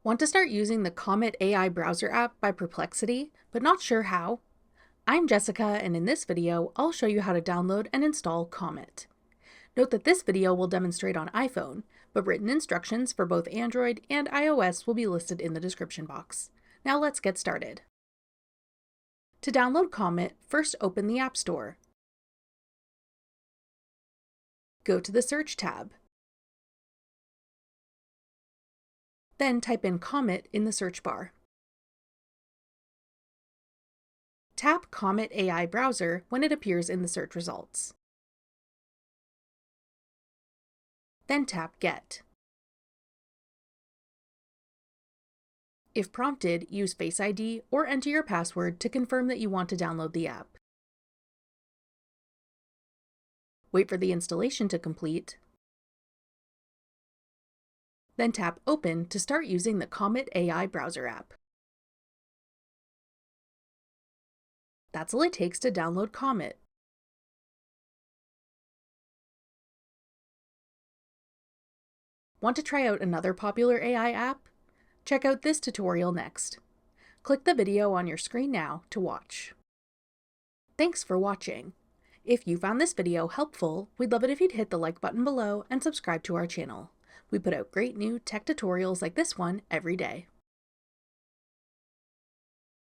Want to start using the Comet AI browser app by Perplexity, but not sure how? I'm Jessica, and in this video, I'll show you how to download and install Comet. Note that this video will demonstrate on iPhone, but written instructions for both Android and iOS will be listed in the description box. Now let's get started. To download Comet, first open the App Store. Go to the Search tab. Then type in Comet in the search bar. Tap Comet AI Browser when it appears in the search results. Then tap Get. If prompted, use Face ID or enter your password to confirm that you want to download the app. Wait for the installation to complete. Then tap Open to start using the Comet AI browser app. That's all it takes to download Comet. Want to try out another popular AI app? Check out this tutorial next. Click the video on your screen now to watch. Thanks for watching. If you found this video helpful, we'd love it if you'd hit the like button below and subscribe to our channel. We put out great new tech tutorials like this one every day.